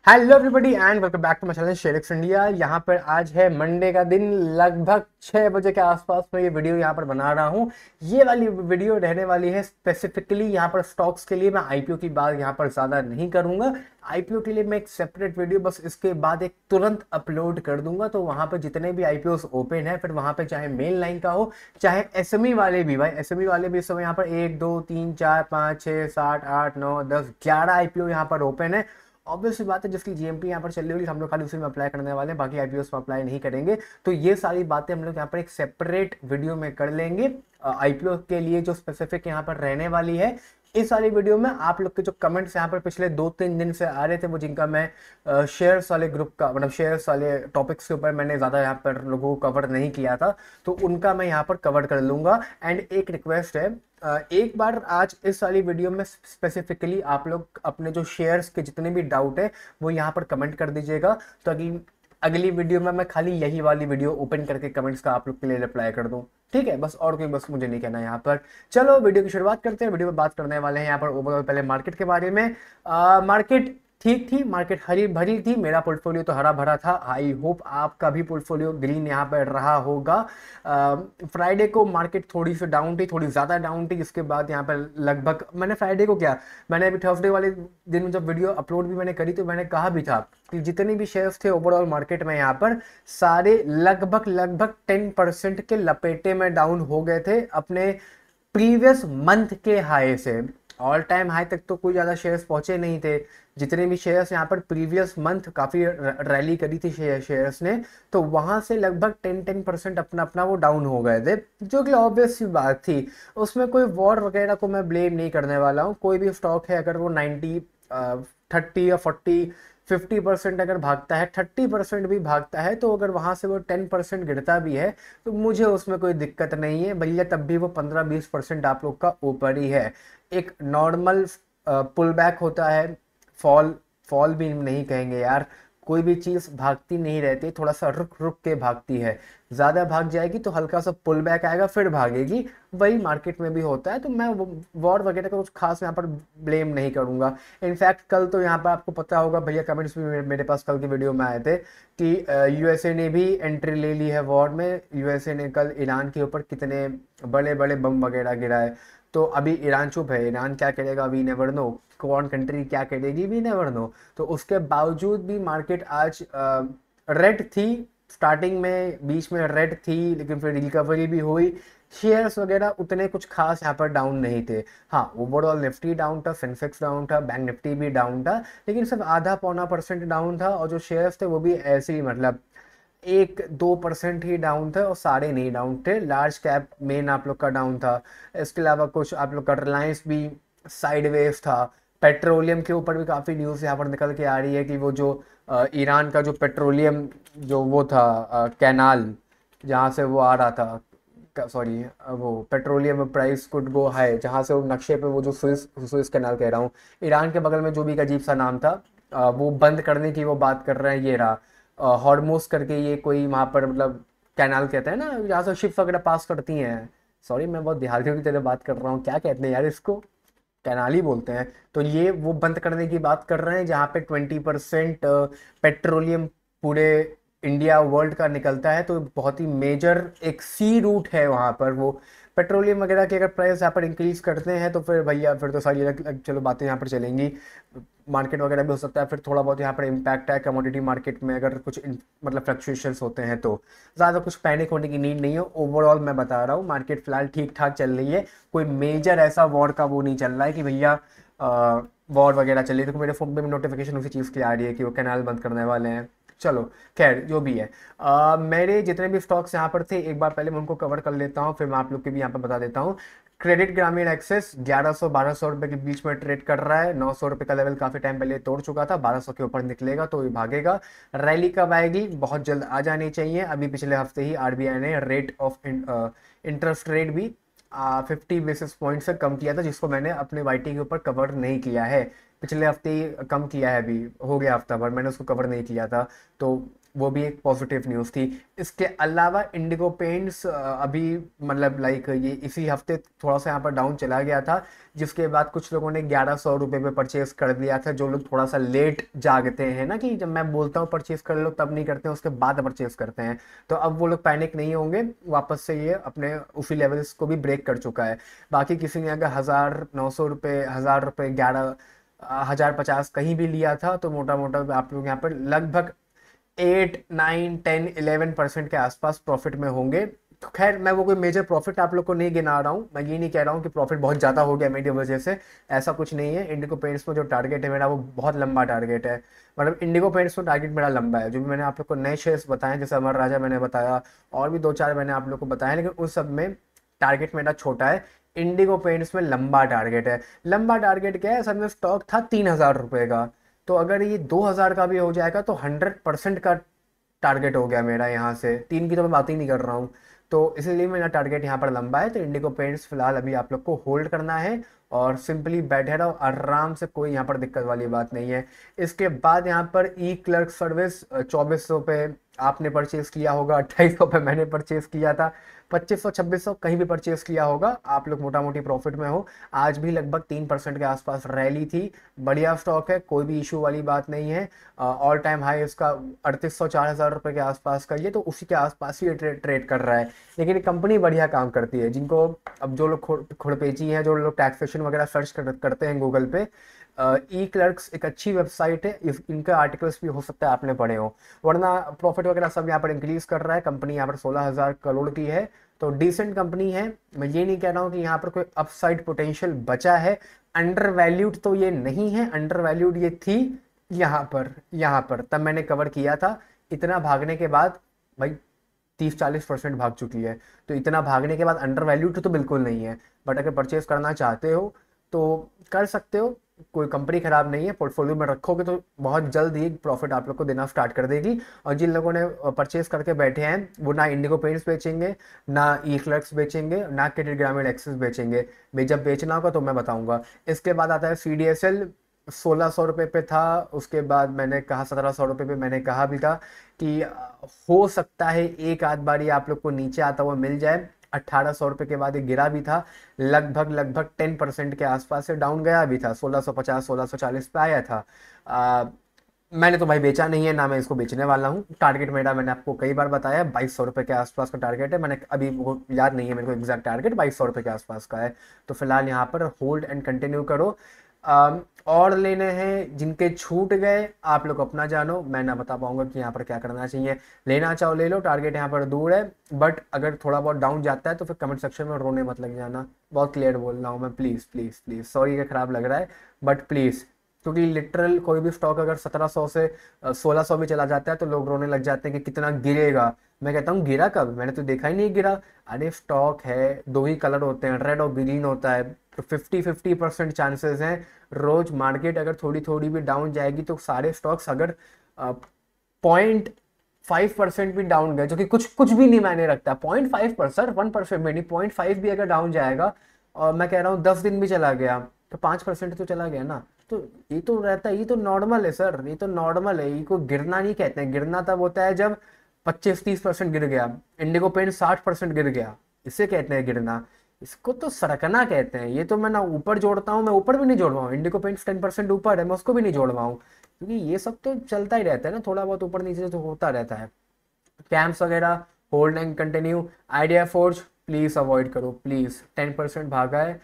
Hello everybody and welcome back to my channel शेरिक्स India. यहाँ पर आज है मंडे का दिन, लगभग 6 बजे के आसपास में ये वीडियो यहाँ पर बना रहा हूँ। ये वाली वीडियो रहने वाली है स्पेसिफिकली यहाँ पर स्टॉक्स के लिए। मैं आईपीओ की बात यहाँ पर ज़्यादा नहीं करूँगा। आईपीओ के लिए मैं एक सेपरेट वीडियो बस इसके बाद एक तुरंत अपलोड कर दूंगा। तो वहाँ पर जितने भी आईपीओ ओपन है, फिर वहाँ पर चाहे मेन लाइन का हो चाहे एसएमई वाले भी, भाई एसएमई वाले भी इस समय यहाँ पर 1 2 3 4 5 6 7 8 9 10 11 आईपीओ यहाँ पर ओपन है। ऑब्वियस सी बात है, जिसकी जीएमपी यहाँ पर चल रही होगी हम लोग खाली उसी में अप्लाई करने वाले हैं, बाकी आईपीओ में अप्लाई नहीं करेंगे। तो ये सारी बातें हम लोग यहाँ पर एक सेपरेट वीडियो में कर लेंगे। आईपीओ के लिए जो स्पेसिफिक यहाँ पर रहने वाली है, इस वाली वीडियो में आप लोग के जो कमेंट्स यहाँ पर पिछले 2-3 दिन से आ रहे थे, वो जिनका मैं शेयर्स वाले ग्रुप का मतलब शेयर्स वाले टॉपिक्स के ऊपर मैंने ज़्यादा यहाँ पर लोगों को कवर नहीं किया था, तो उनका मैं यहाँ पर कवर कर लूँगा। एंड एक रिक्वेस्ट है, एक बार आज इस वाली वीडियो में स्पेसिफिकली आप लोग अपने जो शेयर्स के जितने भी डाउट है वो यहाँ पर कमेंट कर दीजिएगा, तो अगली वीडियो में मैं खाली यही वाली वीडियो ओपन करके कमेंट्स का आप लोग के लिए रिप्लाई कर दूं। ठीक है, बस और कोई बस मुझे नहीं कहना यहाँ पर। चलो वीडियो की शुरुआत करते हैं। वीडियो में बात करने वाले हैं यहाँ पर ओवरऑल पहले मार्केट के बारे में। मार्केट ठीक थी, मार्केट हरी भरी थी। मेरा पोर्टफोलियो तो हरा भरा था। आई होप आपका भी पोर्टफोलियो ग्रीन यहाँ पर रहा होगा। फ्राइडे को मार्केट थोड़ी सी डाउन थी, थोड़ी ज़्यादा डाउन थी। इसके बाद यहाँ पर लगभग मैंने फ्राइडे को क्या, मैंने अभी थर्सडे वाले दिन जब वीडियो अपलोड भी मैंने करी तो मैंने कहा भी था कि जितने भी शेयर्स थे ओवरऑल मार्केट में यहाँ पर सारे लगभग 10% के लपेटे में डाउन हो गए थे अपने प्रीवियस मंथ के हाई से। ऑल टाइम हाई तक तो कोई ज़्यादा शेयर्स पहुंचे नहीं थे। जितने भी शेयर्स यहाँ पर प्रीवियस मंथ काफ़ी रैली करी थी शेयर्स ने, तो वहाँ से लगभग 10% अपना अपना वो डाउन हो गए थे, जो कि ऑब्वियस सी बात थी। उसमें कोई वॉर वगैरह को मैं ब्लेम नहीं करने वाला हूँ। कोई भी स्टॉक है अगर वो 30 या 50% अगर भागता है, 30% भी भागता है, तो अगर वहाँ से वो 10% गिरता भी है तो मुझे उसमें कोई दिक्कत नहीं है भैया, तब भी वो 15-20% आप लोग का ऊपर ही है। एक नॉर्मल पुल बैक होता है, फॉल फॉल भी नहीं कहेंगे यार, कोई भी चीज़ भागती नहीं रहती, थोड़ा सा रुक रुक के भागती है। ज़्यादा भाग जाएगी तो हल्का सा पुल बैक आएगा फिर भागेगी, वही मार्केट में भी होता है। तो मैं वॉर वगैरह का कुछ खास यहाँ पर ब्लेम नहीं करूँगा। इनफैक्ट कल तो यहाँ पर आपको पता होगा भैया, कमेंट्स भी मेरे पास कल की वीडियो में आए थे कि यूएसए ने भी एंट्री ले ली है वॉर में। यूएसए ने कल ईरान के ऊपर कितने बड़े बड़े बम वगैरह गिराए। तो अभी ईरान चुप है, ईरान क्या करेगा वी नेवर नो, कौन कंट्री क्या करेगी वी नेवर नो। तो उसके बावजूद भी मार्केट आज रेड थी। स्टार्टिंग में बीच में रेड थी, लेकिन फिर रिकवरी भी हुई। शेयर्स वगैरह उतने कुछ खास यहाँ पर डाउन नहीं थे। हाँ, ओवरऑल निफ्टी डाउन था, सेंसेक्स डाउन था, बैंक निफ्टी भी डाउन था, लेकिन सिर्फ आधा पौना % डाउन था। और जो शेयर्स थे वो भी ऐसे ही, मतलब 1-2% ही डाउन थे और सारे नहीं डाउन थे। लार्ज कैप मेन आप लोग का डाउन था। इसके अलावा कुछ आप लोग का रिलायंस भी साइडवेज था। पेट्रोलियम के ऊपर भी काफ़ी न्यूज़ यहाँ पर निकल के आ रही है कि वो जो ईरान का जो पेट्रोलियम जो वो था कैनाल जहाँ से वो आ रहा था, सॉरी वो petroleum price could go high, जहाँ से वो नक्शे पे वो जो सुइस कैनाल कह रहा हूँ, ईरान के बगल में जो भी एक अजीब सा नाम था, वो बंद करने की वो बात कर रहे हैं। ये रहा हॉर्मोस करके, ये कोई वहाँ पर मतलब कैनाल कहते हैं ना जहाँ से शिप्स वगैरह पास करती हैं। सॉरी मैं बहुत देहातियों की तरह बात कर रहा हूँ, क्या कहते हैं यार इसको, कैनाल ही बोलते हैं। तो ये वो बंद करने की बात कर रहे हैं जहाँ पे 20% पेट्रोलियम पूरे इंडिया वर्ल्ड का निकलता है। तो बहुत ही मेजर एक सी रूट है वहाँ पर। वो पेट्रोलियम वगैरह की अगर प्राइस यहाँ पर इंक्रीज करते हैं तो फिर भैया फिर तो सारी चलो बातें यहाँ पर चलेंगी। मार्केट वगैरह भी हो सकता है फिर थोड़ा बहुत यहाँ पर इम्पैक्ट है कमोडिटी मार्केट में, अगर कुछ मतलब फ्लक्चुएशंस होते हैं तो ज़्यादा कुछ पैनिक होने की नीड नहीं है। ओवरऑल मैं बता रहा हूँ मार्केट फिलहाल ठीक ठाक चल रही है। कोई मेजर ऐसा वॉर का वो नहीं चल रहा है कि भैया वॉर वगैरह चल रही है। तो मेरे फोन पे भी नोटिफिकेशन उसी चीज़ की आ रही है कि वो कैनाल बंद करने वाले हैं। चलो खैर जो भी है, मेरे जितने भी स्टॉक्स यहाँ पर थे एक बार पहले मैं उनको कवर कर लेता हूँ, फिर मैं आप लोग के भी यहाँ पर बता देता हूँ। क्रेडिट ग्रामीण एक्सेस 1100-1200 रुपये के बीच में ट्रेड कर रहा है। 900 रुपये का लेवल काफ़ी टाइम पहले तोड़ चुका था, 1200 के ऊपर निकलेगा तो ये भागेगा। रैली कब आएगी, बहुत जल्द आ जानी चाहिए। अभी पिछले हफ्ते ही आरबीआई ने रेट ऑफ इंटरेस्ट रेट भी 50 बेसिस पॉइंट से कम किया था, जिसको मैंने अपने वाईटी के ऊपर कवर नहीं किया है। पिछले हफ्ते ही कम किया है, अभी हो गया हफ्ता भर मैंने उसको कवर नहीं किया था। तो वो भी एक पॉजिटिव न्यूज़ थी। इसके अलावा इंडिगो पेंट्स अभी मतलब लाइक ये इसी हफ्ते थोड़ा सा यहाँ पर डाउन चला गया था, जिसके बाद कुछ लोगों ने 1100 रुपये पे परचेज कर दिया था। जो लोग थोड़ा सा लेट जागते हैं ना, कि जब मैं बोलता हूँ परचेज कर लो तब नहीं करते हैं, उसके बाद परचेज करते हैं, तो अब वो लोग पैनिक नहीं होंगे, वापस से ये अपने उसी लेवल्स को भी ब्रेक कर चुका है। बाकी किसी ने अगर 1900 रुपये, 1000 रुपये, 1050 कहीं भी लिया था, तो मोटा मोटा आप लोग यहाँ पर लगभग 8 9 10 11% के आसपास प्रॉफिट में होंगे। तो खैर मैं वो कोई मेजर प्रॉफिट आप लोग को नहीं गिना रहा हूँ, मैं ये नहीं कह रहा हूँ कि प्रॉफिट बहुत ज़्यादा हो गया मेरी वजह से, ऐसा कुछ नहीं है। इंडिगो पेंट्स में जो टारगेट है मेरा वो बहुत लंबा टारगेट है, मतलब इंडिगो पेंट्स में टारगेट मेरा लंबा है। जो भी मैंने आप लोग को नए शेयर्स बताए, जैसे अमर राजा मैंने बताया, और भी 2 4 मैंने आप लोग को बताया, लेकिन उस सब में टारगेट मेरा छोटा है। इंडिगो पेंट्स में लंबा टारगेट है। लंबा टारगेट क्या है, सर में स्टॉक था 3000 रुपये का, तो अगर ये 2000 का भी हो जाएगा तो 100% का टारगेट हो गया मेरा। यहाँ से 3 की तो मैं बात ही नहीं कर रहा हूँ, तो इसलिए मेरा टारगेट यहाँ पर लंबा है। तो इंडिगो पेंट्स फिलहाल अभी आप लोग को होल्ड करना है और सिंपली बैठे रहो आराम से, कोई यहाँ पर दिक्कत वाली बात नहीं है। इसके बाद यहाँ पर ई क्लर्क सर्विस 2400 पे आपने परचेज किया होगा, 2800 पे मैंने परचेज किया था, 2500 2600 कहीं भी परचेज किया होगा, आप लोग मोटा मोटी प्रॉफिट में हो। आज भी लगभग 3% के आसपास रैली थी, बढ़िया स्टॉक है, कोई भी इशू वाली बात नहीं है। ऑल टाइम हाई इसका 3800 4000 रुपये के आसपास का, ये तो उसी के आसपास ही ट्रेड कर रहा है। लेकिन कंपनी बढ़िया काम करती है। जिनको अब जो लोग खुड़पेची हैं, जो लोग टैक्सेशन वगैरह सर्च करते हैं गूगल पे, ई क्लर्क्स एक अच्छी वेबसाइट है, इनका आर्टिकल्स भी हो सकता है आपने पढ़े हो। वरना प्रॉफिट वगैरह सब यहाँ पर इंक्रीज कर रहा है, कंपनी यहाँ पर 16,000 करोड़ की है, तो डिसेंट कंपनी है। मैं ये नहीं कह रहा हूँ कि यहाँ पर कोई अपसाइड पोटेंशियल बचा है, अंडर वैल्यूड तो ये नहीं है, अंडर वैल्यूड ये थी यहाँ पर तब मैंने कवर किया था। इतना भागने के बाद भाई 30 40% भाग चुकी है, तो इतना भागने के बाद अंडर वैल्यूड तो बिल्कुल नहीं है। बट अगर परचेज करना चाहते हो तो कर सकते हो, कोई कंपनी खराब नहीं है, पोर्टफोलियो में रखोगे तो बहुत जल्द ही प्रॉफिट आप लोग को देना स्टार्ट कर देगी। और जिन लोगों ने परचेज करके बैठे हैं वो ना इंडिगो पेंट्स बेचेंगे, ना ई क्लर्क्स बेचेंगे, ना क्रेडिट ग्रामीण एक्सेस बेचेंगे। मैं जब बेचना होगा तो मैं बताऊंगा। इसके बाद आता है CDSL, 1600 रुपये पे था, उसके बाद मैंने कहा 1700 रुपये पे, मैंने कहा भी था कि हो सकता है एक आध बार ये आप लोग को नीचे आता हुआ मिल जाए। 1800 रुपये के बाद ये गिरा भी था, लगभग 10% के आसपास से डाउन गया भी था, 1650 1640 पे आया था। मैंने तो भाई बेचा नहीं है, ना मैं इसको बेचने वाला हूँ। टारगेट मेरा मैंने आपको कई बार बताया 2200 रुपये के आसपास का टारगेट है। मैंने अभी वो याद नहीं है मेरे को एग्जैक्ट टारगेट, 2200 रुपये के आसपास का है। तो फिलहाल यहाँ पर होल्ड एंड कंटिन्यू करो। और लेने हैं जिनके छूट गए, आप लोग अपना जानो, मैं ना बता पाऊंगा कि यहाँ पर क्या करना चाहिए। लेना चाहो ले लो, टारगेट यहाँ पर दूर है, बट अगर थोड़ा बहुत डाउन जाता है तो फिर कमेंट सेक्शन में रोने मत लग जाना। बहुत क्लियर बोल रहा हूँ मैं, प्लीज़ प्लीज़ प्लीज़, सॉरी कि खराब लग रहा है बट प्लीज़, क्योंकि लिटरल कोई भी स्टॉक अगर 1700 से 1600 भी चला जाता है तो लोग रोने लग जाते हैं कि कितना गिरेगा। मैं कहता हूँ गिरा कब, मैंने तो देखा ही नहीं गिरा। अरे स्टॉक है, दो ही कलर होते हैं, रेड और ग्रीन होता है, तो 50-50% चांसेस हैं। रोज मार्केट अगर थोड़ी थोड़ी भी डाउन जाएगी तो सारे स्टॉक्स अगर 0.5% भी डाउन गए, जो कि कुछ कुछ भी नहीं मायने रखता, 0.5%, 1% में नहीं, 0.5 भी अगर डाउन जाएगा, और मैं कह रहा हूँ 10 दिन भी चला गया तो 5% तो चला गया ना। तो ये तो रहता है, ये तो नॉर्मल है सर, ये तो नॉर्मल है, ये को गिरना नहीं कहते हैं। गिरना तब होता है जब 25-30% गिर गया, इंडिगो पेंट 60% गिर गया, इसे कहते हैं गिरना। इसको तो सरकना कहते हैं। ये तो मैं ना ऊपर जोड़ता हूँ, मैं ऊपर भी नहीं जोड़ रहा हूँ, इंडिगो पेंट्स 10% ऊपर है, मैं उसको भी नहीं जोड़ रहा हूँ, क्योंकि ये सब तो चलता ही रहता है ना, थोड़ा बहुत ऊपर नीचे तो होता रहता है। कैंप्स वगैरह hold and continue. Idea forge please avoid करो, प्लीज़, 10% भागा है।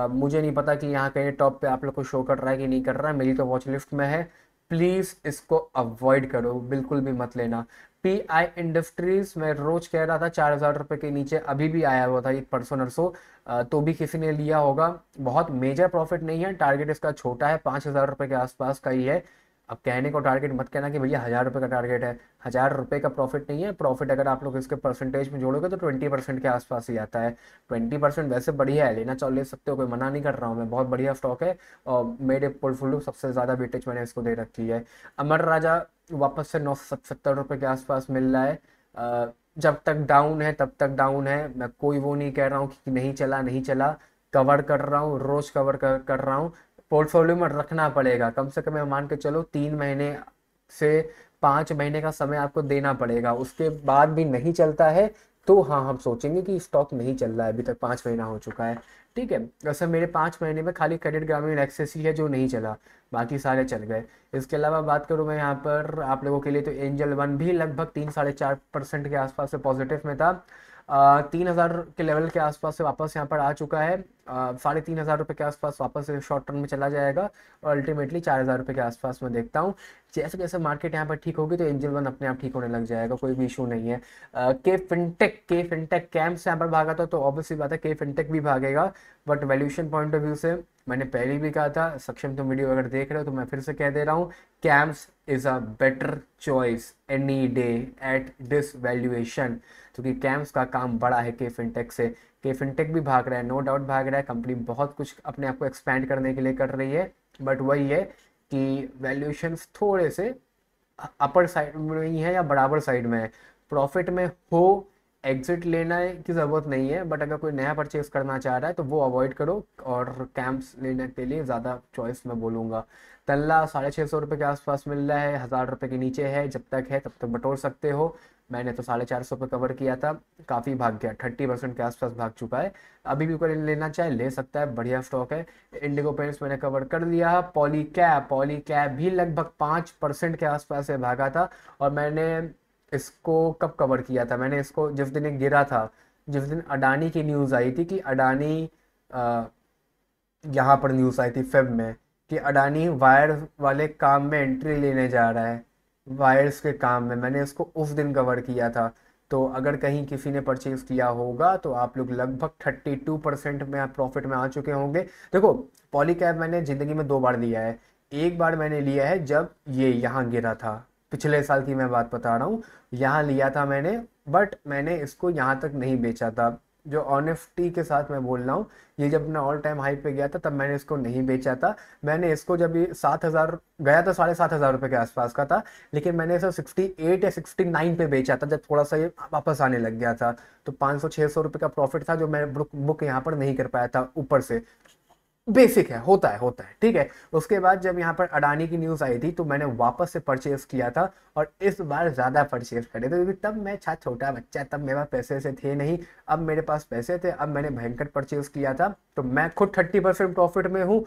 मुझे नहीं पता कि यहाँ कहीं टॉप पे आप लोग को शो कर रहा है कि नहीं कर रहा है, मेरी तो वॉच लिस्ट में है। प्लीज़ इसको अवॉइड करो, बिल्कुल भी मत लेना। PI इंडस्ट्रीज मैं रोज कह रहा था 4000 रुपये के नीचे, अभी भी आया हुआ था ये परसों नरसों, तो भी किसी ने लिया होगा। बहुत मेजर प्रॉफिट नहीं है, टारगेट इसका छोटा है, 5000 रुपये के आसपास का ही है। अब कहने को टारगेट मत कहना कि भैया 1000 रुपये का टारगेट है, 1000 रुपये का प्रॉफिट नहीं है। प्रॉफिट अगर आप लोग इसके परसेंटेज में जोड़ोगे तो 20% के आसपास ही आता है। 20% वैसे बढ़िया है, लेना चाहो ले सकते हो, कोई मना नहीं कर रहा हूँ मैं, बहुत बढ़िया स्टॉक है और मेरे पोर्टफोलियो सबसे ज़्यादा वेटेज मैंने इसको दे रखी है। अमर राजा वापस से 970 रुपये के आसपास मिल रहा है। जब तक डाउन है तब तक डाउन है, मैं कोई वो नहीं कह रहा हूँ कि नहीं चला नहीं चला, कवर कर रहा हूँ, रोज कवर कर रहा हूँ। पोर्टफोलियो में रखना पड़ेगा, कम से कम मान के चलो 3 महीने से 5 महीने का समय आपको देना पड़ेगा। उसके बाद भी नहीं चलता है तो हाँ, हम सोचेंगे कि स्टॉक नहीं चल रहा है, अभी तक 5 महीना हो चुका है, ठीक है। वैसे मेरे 5 महीने में खाली क्रेडिट ग्रामीण एक्सेस ही है जो नहीं चला, बाकी सारे चल गए। इसके अलावा बात करूँ मैं यहाँ पर आप लोगों के लिए, तो एंजल वन भी लगभग 3-4.5% के आसपास से पॉजिटिव में था। 3,000 के लेवल के आसपास से वापस यहाँ पर आ चुका है। 3,500 रुपये के आसपास वापस शॉर्ट टर्म में चला जाएगा और अल्टीमेटली 4,000 रुपये के आसपास में देखता हूँ। जैसे जैसे मार्केट यहाँ पर ठीक होगी तो एंजल वन अपने आप ठीक होने लग जाएगा, कोई भी इशू नहीं है। के फिनटेक कैम्प से यहाँ पर भागा था तो ऑब्वियसली बात है के फिनटेक भी भागेगा, but valuation point of view से मैंने पहले भी कहा था, सक्षम तुम वीडियो अगर देख रहे हो तो मैं फिर से कह दे रहा हूँ, camps is a better choice any day at this valuation, क्योंकि कैम्स का काम बड़ा है के फिनटेक से। के फिनटेक भी भाग रहा है, नो डाउट भाग रहा है, कंपनी बहुत कुछ अपने आप को एक्सपैंड करने के लिए कर रही है, बट वही है कि वैल्यूएशंस थोड़े से अपर साइड में ही है या बराबर साइड में है। प्रॉफिट में हो, एग्जिट लेना की ज़रूरत नहीं है, बट अगर कोई नया परचेज करना चाह रहा है तो वो अवॉइड करो, और कैंप्स लेने के लिए ज़्यादा चॉइस मैं बोलूँगा। तल्ला 650 रुपये के आसपास मिल रहा है, 1,000 रुपये के नीचे है, जब तक है तब तक बटोर सकते हो। मैंने तो 450 पे कवर किया था, काफ़ी भाग गया, 30% के आसपास भाग चुका है। अभी भी कोई लेना चाहे ले सकता है, बढ़िया स्टॉक है। इंडिगो पेंट्स मैंने कवर कर लिया। पॉलीकैब भी लगभग 5% के आसपास से भागा था, और मैंने इसको कब कवर किया था, मैंने इसको जिस दिन ये गिरा था, जिस दिन अडानी की न्यूज़ आई थी कि अडानी यहाँ पर न्यूज़ आई थी फेब में कि अडानी वायर वाले काम में एंट्री लेने जा रहा है, वायर्स के काम में, मैंने इसको उस दिन कवर किया था। तो अगर कहीं किसी ने परचेज किया होगा तो आप लोग लगभग 32% में आप प्रॉफिट में आ चुके होंगे। देखो, पॉलीकैब मैंने ज़िंदगी में 2 बार लिया है। एक बार मैंने लिया है जब ये यहाँ गिरा था, पिछले साल की मैं बात बता रहा हूँ, यहाँ लिया था मैंने, बट मैंने इसको यहाँ तक नहीं बेचा था। जो ऑनेस्टी के साथ मैं बोल रहा हूँ, ये जब मैं ऑल टाइम हाई पे गया था तब मैंने इसको नहीं बेचा था। मैंने इसको जब ये 7,000 गया था, 7,500 रुपये के आसपास का था, लेकिन मैंने इसे 68 या 69 पे बेचा था, जब थोड़ा सा ये वापस आने लग गया था। तो 500-600 रुपये का प्रॉफिट था जो मैं बुक यहाँ पर नहीं कर पाया था ऊपर से। बेसिक है, होता है, ठीक है। उसके बाद जब यहाँ पर अडानी की न्यूज़ आई थी तो मैंने वापस से परचेज किया था, और इस बार ज़्यादा परचेज करे थे, क्योंकि तब मैं छोटा बच्चा, तब मेरे पास पैसे से थे नहीं, अब मेरे पास पैसे थे, अब मैंने भयंकर परचेज किया था, तो मैं खुद 30% प्रॉफिट में हूँ।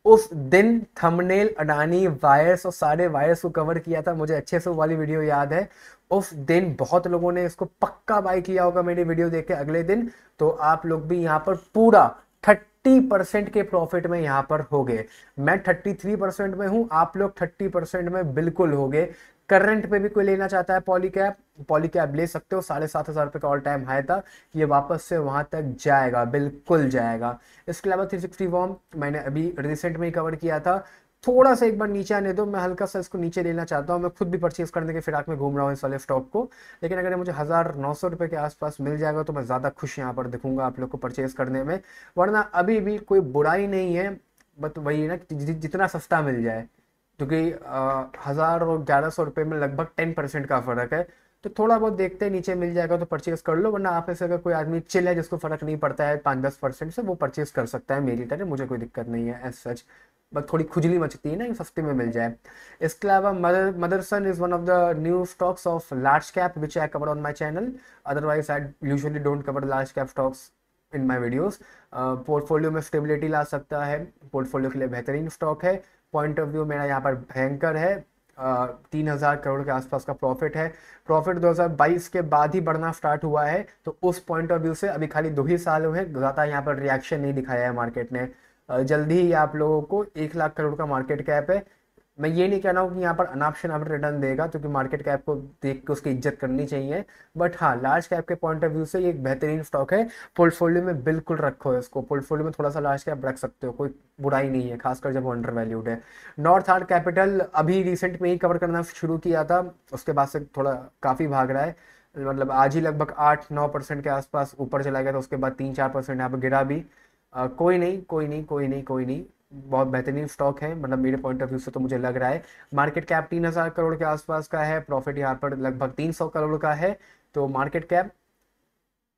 उस दिन थंबनेल अडानी वायर्स और सारे वायर्स को कवर किया था, मुझे अच्छे से वो वाली वीडियो याद है। उस दिन बहुत लोगों ने इसको पक्का बाय किया होगा मेरी वीडियो देख के अगले दिन, तो आप लोग भी यहाँ पर पूरा 30% के प्रॉफिट में यहाँ पर हो गए। मैं 33% में हूँ, आप लोग 30% में बिल्कुल हो गए। करंट पे भी कोई लेना चाहता है पॉलीकैब ले सकते हो, 7,500 रुपये का ऑल टाइम हाई था, ये वापस से वहां तक जाएगा, बिल्कुल जाएगा। इसके अलावा 360 वॉर्म मैंने अभी रिसेंट में ही कवर किया था, थोड़ा सा एक बार नीचे आने दो, मैं हल्का सा इसको नीचे लेना चाहता हूँ, मैं खुद भी परचेज करने के फिराक में घूम रहा हूँ इस वाले स्टॉक को, लेकिन अगर मुझे 1,900 रुपये के आसपास मिल जाएगा तो मैं ज़्यादा खुश यहाँ पर दिखूंगा आप लोग को परचेज करने में, वरना अभी भी कोई बुराई नहीं है, बट वही है ना कि जितना सस्ता मिल जाए, क्योंकि 1,000 और 1,100 रुपये में लगभग 10% का फ़र्क है, तो थोड़ा बहुत देखते हैं, नीचे मिल जाएगा तो परचेज कर लो, वरना आप में से अगर कोई आदमी चिल है जिसको फर्क नहीं पड़ता है 5-10% से, वो परचेज कर सकता है मेरी तरह, मुझे कोई दिक्कत नहीं है एज सच, बस थोड़ी खुजली मचती है ना कि सस्ते में मिल जाए। इसके अलावा Motherson is one of the new stocks of large cap which I cover on my channel, otherwise I usually don't cover large cap stocks in my videos. Portfolio में स्टेबिलिटी ला सकता है, पोर्टफोलियो के लिए बेहतरीन स्टॉक है। पॉइंट ऑफ व्यू मेरा यहाँ पर भयंकर है, 3,000 करोड़ के आसपास का प्रॉफिट है। प्रॉफिट 2022 के बाद ही बढ़ना स्टार्ट हुआ है, तो उस पॉइंट ऑफ व्यू से अभी खाली 2 ही साल हुए हैं, ज़्यादा यहाँ पर रिएक्शन नहीं दिखाया है मार्केट ने। जल्दी ही आप लोगों को 1,00,000 करोड़ का मार्केट कैप है। मैं ये नहीं कह रहा हूँ कि यहाँ पर अनाप शनाप रिटर्न देगा, क्योंकि मार्केट कैप को देख के उसकी इज्जत करनी चाहिए, बट हाँ, लार्ज कैप के पॉइंट ऑफ व्यू से ये एक बेहतरीन स्टॉक है। पोर्टफोलियो में बिल्कुल रखो इसको, पोर्टफोलियो में थोड़ा सा लार्ज कैप रख सकते हो, कोई बुराई नहीं है, खासकर जब वो अंडर वैल्यूड है। नॉर्थ आर्ट कैपिटल अभी रिसेंट में ही कवर करना शुरू किया था, उसके बाद से थोड़ा काफ़ी भाग रहा है, मतलब आज ही लगभग 8-9% के आसपास ऊपर चला गया था, उसके बाद 3-4% यहाँ पर गिरा भी। कोई नहीं, बहुत बेहतरीन स्टॉक है, मतलब मेरे पॉइंट ऑफ व्यू से तो मुझे लग रहा है। मार्केट कैप 3,000 करोड़ के आसपास का है, प्रॉफिट यहाँ पर लगभग 300 करोड़ का है, तो मार्केट कैप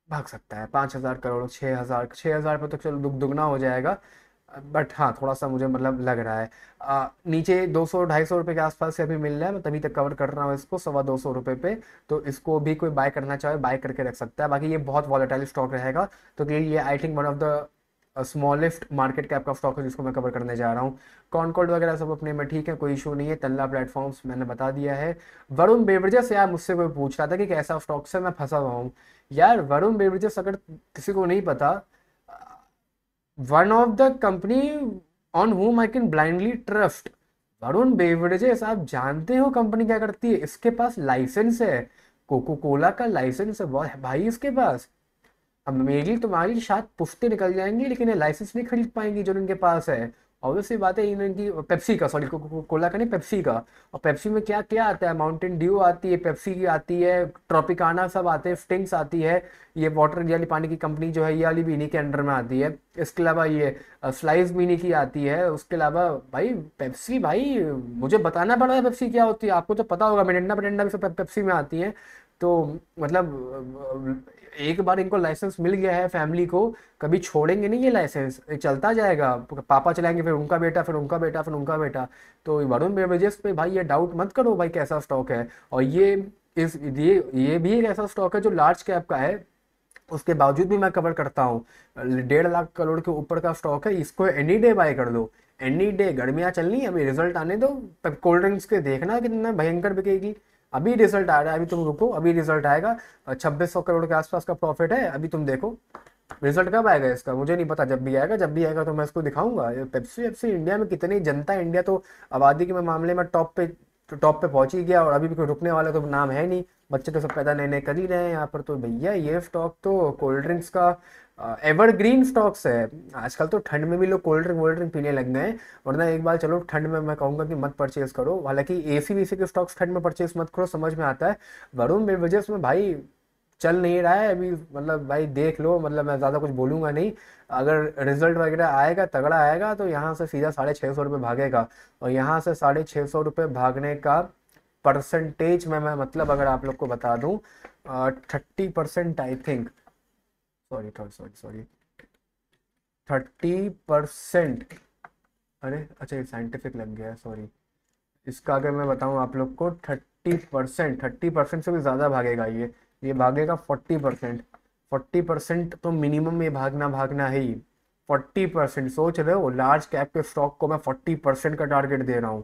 भाग सकता है 5,000 करोड़, 6,000 पे तो चलो दुगना हो जाएगा, बट हाँ थोड़ा सा मुझे मतलब लग रहा है। नीचे 200-250 रुपये के आसपास से अभी मिल रहा है, मैं तभी तक कवर कर रहा हूँ इसको 250 रुपये पे। तो इसको भी कोई बाय करना चाहे बाय करके रख सकता है। बाकी ये बहुत वॉलेटाइल स्टॉक रहेगा, तो कि ये I think one of the smallest market cap का स्टॉक है जिसको मैं कवर करने जा रहा हूँ। कॉनकॉर्ड वगैरह सब अपने में ठीक है, कोई इशू नहीं है। तल्ला प्लेटफॉर्म्स मैंने बता दिया है। वरुण बेवरेजेस, यार मुझसे कोई पूछ रहा था कि कैसा स्टॉक से मैं फंसा हुआ हूँ। यार वरुण बेवरेजेस अगर किसी को नहीं पता, one of the company on whom I can blindly trust. Varun beverages, आप जानते हो कंपनी क्या करती है? इसके पास लाइसेंस है, कोको कोला का लाइसेंस है भाई इसके पास। अब मेरी तुम्हारी शायद पुश्ते निकल जाएंगी, लेकिन ये लाइसेंस नहीं खरीद पाएंगी जो इनके पास है। ऑब्वियसली बात है, इनकी पेप्सी का, सॉरी कोला का नहीं, पेप्सी का। और पेप्सी में क्या क्या आता है? माउंटेन ड्यू आती है, पेप्सी की आती है, ट्रॉपिकाना सब आते हैं, स्टिंग्स आती है। ये वाटर वाली पानी की कंपनी जो है ये वाली भी इन्हीं के अंडर में आती है। इसके अलावा ये स्लाइस भी इन्हीं की आती है। उसके अलावा भाई पेप्सी, भाई मुझे बताना पड़ रहा है पेप्सी क्या होती है, आपको तो पता होगा। मिरिंडा मिरिंडा भी सब पेप्सी में आती है। तो मतलब एक बार इनको लाइसेंस मिल गया है फैमिली को, कभी छोड़ेंगे नहीं ये लाइसेंस, ये चलता जाएगा। पापा चलाएंगे, फिर उनका बेटा, फिर उनका बेटा, फिर उनका बेटा। तो वरुण बेवरेजेस पे भाई ये डाउट मत करो भाई कैसा स्टॉक है। और ये भी एक ऐसा स्टॉक है जो लार्ज कैप का है, उसके बावजूद भी मैं कवर करता हूँ। 1.5 लाख करोड़ के ऊपर का स्टॉक है, इसको एनी डे बाय कर दो, एनी डे। गर्मियाँ चलनी है, अभी रिजल्ट आने दो। कोल्ड ड्रिंक्स के देखना कितना भयंकर बिकेगी। अभी रिजल्ट आ रहा है, अभी तुम रुको, अभी रिजल्ट आएगा। 2600 करोड़ के आसपास का प्रॉफिट है, अभी तुम देखो। रिजल्ट कब आएगा इसका मुझे नहीं पता, जब भी आएगा, जब भी आएगा तो मैं इसको दिखाऊंगा। ये पेप्सी वेप्सी इंडिया में कितनी जनता है, इंडिया तो आबादी के मामले में टॉप पे पहुंच ही गया, और अभी भी कोई रुकने वाला तो नाम है नहीं। बच्चे तो सब पैदा नए नए कर ही रहे हैं यहाँ पर। तो भैया ये स्टॉक तो कोल्ड ड्रिंक्स का एवरग्रीन स्टॉक्स है। आजकल तो ठंड में भी लोग कोल्ड ड्रिंक पीने लग गए हैं, वरना एक बार चलो ठंड में मैं कहूँगा कि मत परचेज करो। हालांकि एसी वीसी के स्टॉक्स ठंड में परचेज मत करो, समझ में आता है। वरुण बेवरेजेस में भाई चल नहीं रहा है अभी, मतलब भाई देख लो, मतलब मैं ज़्यादा कुछ बोलूँगा नहीं। अगर रिजल्ट वगैरह आएगा, तगड़ा आएगा, तो यहाँ से सीधा 650 रुपये भागेगा। और यहाँ से 650 रुपये भागने का परसेंटेज में मैं मतलब अगर आप लोग को बता दूँ, 30% I think, sorry sorry sorry 30%। अरे अच्छा ये साइंटिफिक लग गया है, सॉरी। इसका अगर मैं बताऊं आप लोग को, 30% से भी ज़्यादा भागेगा ये भागेगा 40%। 40% तो मिनिमम ये भागना भागना है ही। 40%, सोच रहे हो, लार्ज कैप के स्टॉक को मैं 40% का टारगेट दे रहा हूँ।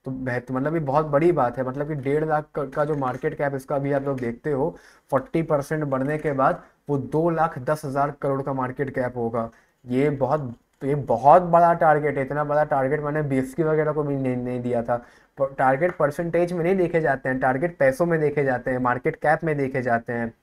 तो बेहतर मतलब ये बहुत बड़ी बात है। मतलब कि 1.5 लाख का जो मार्केट कैप इसका भी आप लोग देखते हो, 40% बढ़ने के बाद वो 2,10,000 करोड़ का मार्केट कैप होगा। ये बहुत बड़ा टारगेट है। इतना बड़ा टारगेट मैंने बीएसकी वगैरह को भी नहीं दिया था। टारगेट परसेंटेज में नहीं देखे जाते हैं, टारगेट पैसों में देखे जाते हैं, मार्केट कैप में देखे जाते हैं।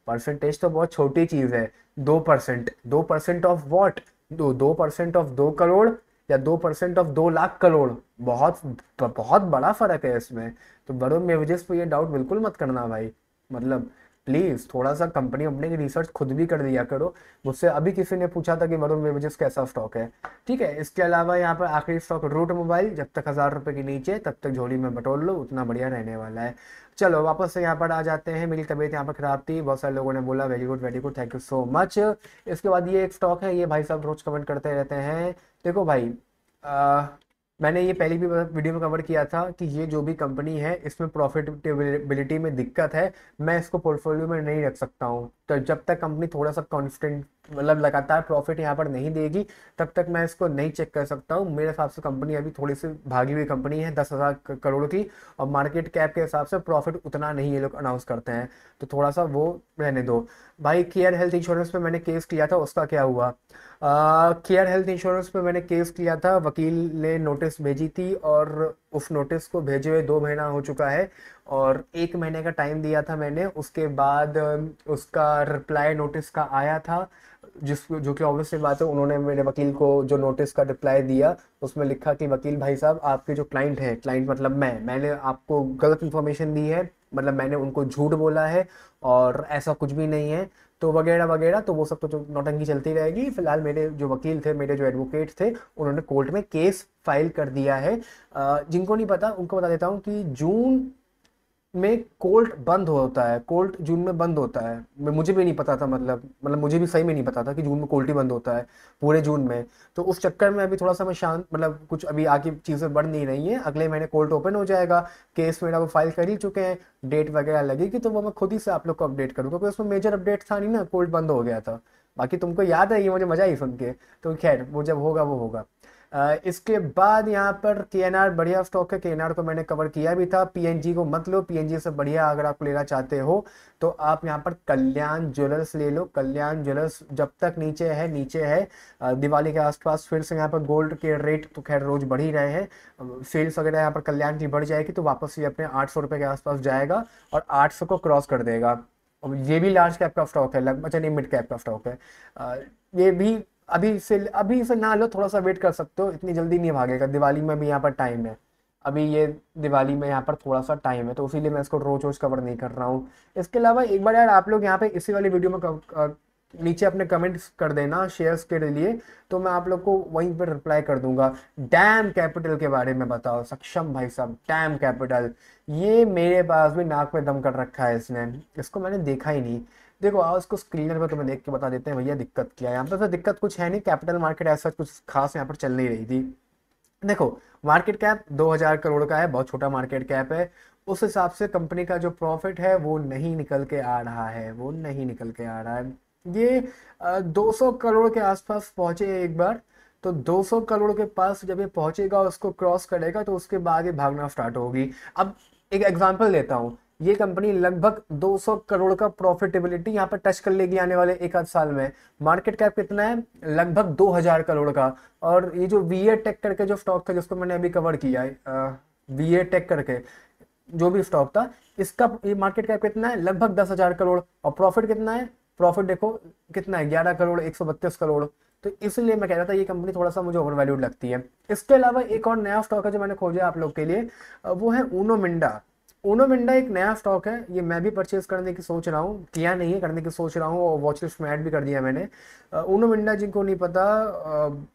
परसेंटेज तो बहुत छोटी चीज़ है। 2%, 2% ऑफ वॉट, 2% ऑफ 2 करोड़, या 2% ऑफ 2 लाख करोड़, बहुत बहुत बड़ा फर्क है इसमें। तो वरुण बेवरेजेस पे ये डाउट बिल्कुल मत करना भाई। मतलब प्लीज थोड़ा सा कंपनी अपने की रिसर्च खुद भी कर दिया करो। मुझसे अभी किसी ने पूछा था कि वरुण बेवरेजेस कैसा स्टॉक है। ठीक है, इसके अलावा यहाँ पर आखिरी स्टॉक रूट मोबाइल, जब तक 1,000 रुपये के नीचे तब तक झोली में बटोर लो, उतना बढ़िया रहने वाला है। चलो वापस से यहाँ पर आ जाते हैं। मेरी तबीयत यहाँ पर खराब थी, बहुत सारे लोगों ने बोला very good, thank you so much. इसके बाद ये एक स्टॉक है, ये भाई साहब रोज कमेंट करते रहते हैं। देखो भाई, मैंने ये पहली भी वीडियो में कवर किया था कि ये जो भी कंपनी है इसमें प्रॉफिटेबिलिटी में दिक्कत है, मैं इसको पोर्टफोलियो में नहीं रख सकता हूँ। तो जब तक कंपनी थोड़ा सा कॉन्स्टेंट मतलब लगातार प्रॉफिट यहाँ पर नहीं देगी, तब तक मैं इसको नहीं चेक कर सकता हूँ। मेरे हिसाब से कंपनी अभी थोड़ी सी भागी हुई कंपनी है, 10,000 करोड़ की, और मार्केट कैप के हिसाब से प्रॉफिट उतना नहीं ये लोग अनाउंस करते हैं, तो थोड़ा सा वो रहने दो। भाई केयर हेल्थ इंश्योरेंस पे मैंने केस किया था, उसका क्या हुआ? केयर हेल्थ इंश्योरेंस पे मैंने केस किया था, वकील ने नोटिस भेजी थी, और उस नोटिस को भेजे हुए 2 महीना हो चुका है, और 1 महीने का टाइम दिया था मैंने। उसके बाद उसका रिप्लाई नोटिस का आया था, जो कि ऑब्वियसली बात है, उन्होंने मेरे वकील को जो नोटिस का रिप्लाई दिया उसमें लिखा कि वकील भाई साहब, आपके जो क्लाइंट है, क्लाइंट मतलब मैंने आपको गलत इन्फॉर्मेशन दी है, मतलब मैंने उनको झूठ बोला है, और ऐसा कुछ भी नहीं है, तो वगैरह वगैरह। तो वो सब तो जो नौटंकी चलती रहेगी। फिलहाल मेरे जो वकील थे, मेरे जो एडवोकेट थे, उन्होंने कोर्ट में केस फाइल कर दिया है। जिनको नहीं पता उनको बता देता हूँ कि जून में कोल्ट बंद होता है, कोल्ट जून में बंद होता है। मुझे भी नहीं पता था, मतलब मुझे भी सही में नहीं पता था कि जून में कोल्ट ही बंद होता है पूरे जून में। तो उस चक्कर में अभी थोड़ा सा मैं शांत, मतलब कुछ अभी आगे चीज़ें बढ़ नहीं रही हैं। अगले महीने कोल्ट ओपन हो जाएगा, केस मेरा वो फाइल कर ही चुके हैं, डेट वगैरह लगेगी तो वो मैं खुद ही से आप लोग को अपडेट करूँगा, क्योंकि उसमें मेजर अपडेट था नहीं ना, कोल्ट बंद हो गया था। बाकी तुमको याद है, ये मुझे मजा आई सुन के। तो खैर वो जब होगा वो होगा। इसके बाद यहाँ पर केएनआर बढ़िया स्टॉक है, केएनआर को मैंने कवर किया भी था। पीएनजी को मत लो, पीएनजी से बढ़िया अगर आप लेना चाहते हो तो आप यहाँ पर कल्याण ज्वेलर्स ले लो। कल्याण ज्वेलर्स जब तक नीचे है नीचे है। दिवाली के आसपास फिर से यहाँ पर गोल्ड के रेट तो खैर रोज बढ़ ही रहे हैं, सेल्स वगैरह यहाँ पर कल्याण की बढ़ जाएगी तो वापस ये अपने 800 रुपये के आसपास जाएगा और 800 को क्रॉस कर देगा। और ये भी लार्ज कैप का स्टॉक है, लगभग, अच्छा नहीं, मिड कैप का स्टॉक है। ये भी अभी से ना लो, थोड़ा सा वेट कर सकते हो, इतनी जल्दी नहीं भागेगा। दिवाली में भी यहाँ पर टाइम है, अभी ये दिवाली में यहाँ पर थोड़ा सा टाइम है, तो इसीलिए मैं इसको रोज रोज कवर नहीं कर रहा हूँ। इसके अलावा एक बार यार आप लोग यहाँ पे इसी वाली वीडियो में नीचे अपने कमेंट्स कर देना शेयर्स के लिए, तो मैं आप लोग को वहीं पर रिप्लाई कर दूंगा। डैम कैपिटल के बारे में बताओ सक्षम भाई साहब, डैम कैपिटल। ये मेरे पास भी नाक में दम कर रखा है इसने, इसको मैंने देखा ही नहीं। देखो आओ इसको स्क्रीनर पर तुम्हें देख के बता देते हैं भैया दिक्कत क्या है। यहाँ पर तो दिक्कत कुछ है नहीं, कैपिटल मार्केट ऐसा कुछ खास यहाँ पर चल नहीं रही थी। देखो मार्केट कैप 2000 करोड़ का है, बहुत छोटा मार्केट कैप है। उस हिसाब से कंपनी का जो प्रॉफिट है वो नहीं निकल के आ रहा है, वो नहीं निकल के आ रहा है। ये 200 करोड़ के आसपास पहुंचे एक बार, तो 200 करोड़ के पास जब ये पहुंचेगा, उसको क्रॉस करेगा तो उसके बाद ये भागना स्टार्ट होगी। अब एक एग्जांपल देता हूँ, ये कंपनी लगभग 200 करोड़ का प्रॉफिटेबिलिटी यहाँ पर टच कर लेगी आने वाले एक आध साल में। मार्केट कैप कितना है, लगभग 2000 करोड़ का। और ये जो वीए टेक करके जो स्टॉक था जिसको मैंने अभी कवर किया है, वीए टेक करके जो भी स्टॉक था, इसका ये मार्केट कैप कितना है, लगभग 10,000 करोड़। और प्रॉफिट कितना है, प्रॉफिट देखो कितना है, 11 करोड़ 132 करोड़। तो इसलिए मैं कह रहा था ये कंपनी थोड़ा सा मुझे ओवर वैल्यूड लगती है। इसके अलावा एक और नया स्टॉक है जो मैंने खोजा आप लोग के लिए, वो है ऊनो मिंडा। ऊनो मिंडा एक नया स्टॉक है, ये मैं भी परचेज करने की सोच रहा हूँ, किया नहीं है, करने की सोच रहा हूँ, और वॉच लिस्ट में ऐड भी कर दिया मैंने। ऊनो मिंडा जिनको नहीं पता,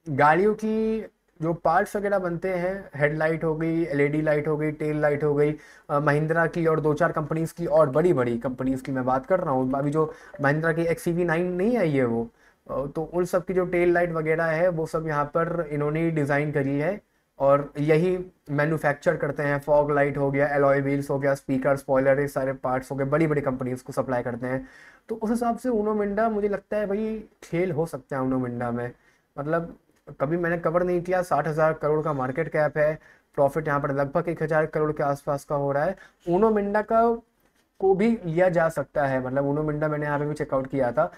गाड़ियों की जो पार्ट्स वगैरह बनते हैं, हेडलाइट हो गई, एलईडी लाइट हो गई, टेल लाइट हो गई, महिंद्रा की और दो चार कंपनीज की और बड़ी बड़ी कंपनीज की मैं बात कर रहा हूँ। अभी जो महिंद्रा की XCV9 नहीं आई है वो, तो उन सब की जो टेल लाइट वगैरह है वो सब यहाँ पर इन्होंने डिज़ाइन करी है और यही मैन्युफैक्चर करते हैं। फॉग लाइट हो गया, एलॉय व्हील्स हो गया, स्पीकर, स्पॉयलर, ये सारे पार्ट्स हो गए, बड़ी बड़ी कंपनीज को सप्लाई करते हैं। तो उस हिसाब से उनो मिंडा मुझे लगता है भाई खेल हो सकता है उनो मिंडा में। मतलब कभी मैंने कवर नहीं किया, 60,000 करोड़ का मार्केट कैप है, प्रॉफिट यहाँ पर लगभग 1,000 करोड़ के आसपास का हो रहा है। उनो मिंडा का को भी लिया जा सकता है, मतलब उनो मिंडा मैंने यहाँ पे भी चेकआउट किया था।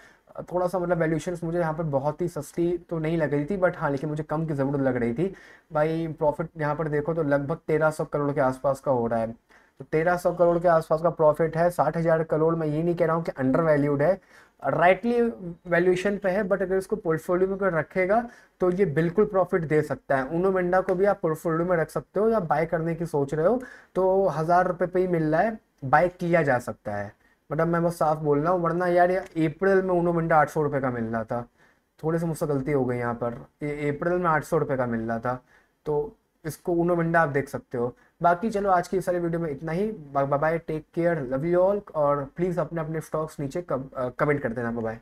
थोड़ा सा मतलब वैल्यूएशंस मुझे यहाँ पर बहुत ही सस्ती तो नहीं लग रही थी, बट हाँ लेकिन मुझे कम की ज़रूरत लग रही थी भाई। प्रॉफिट यहाँ पर देखो तो लगभग 1300 करोड़ के आसपास का हो रहा है। तो 1300 करोड़ के आसपास का प्रॉफिट है, 60,000 करोड़। मैं ये नहीं कह रहा हूँ कि अंडर वैल्यूड है, राइटली वैल्यूएशन पे है, बट अगर इसको पोर्टफोलियो में कोई रखेगा तो ये बिल्कुल प्रॉफिट दे सकता है। उनो मिंडा को भी आप पोर्टफोलियो में रख सकते हो, या बाय करने की सोच रहे हो तो 1000 रुपये पे ही मिल रहा है, बाय किया जा सकता है। मतलब मैं बस साफ बोल रहा हूँ, वरना यार ये अप्रैल में उनो मिंडा 800 रुपये का मिल रहा था। थोड़ी सी मुझसे गलती हो गई यहाँ पर, ये अप्रैल में 800 रुपये का मिल रहा था। तो इसको उनो मिंडा आप देख सकते हो। बाकी चलो आज की इस सारी वीडियो में इतना ही। Bye bye, take care, love you all, और प्लीज़ अपने अपने स्टॉक्स नीचे कमेंट कर देना। Bye bye.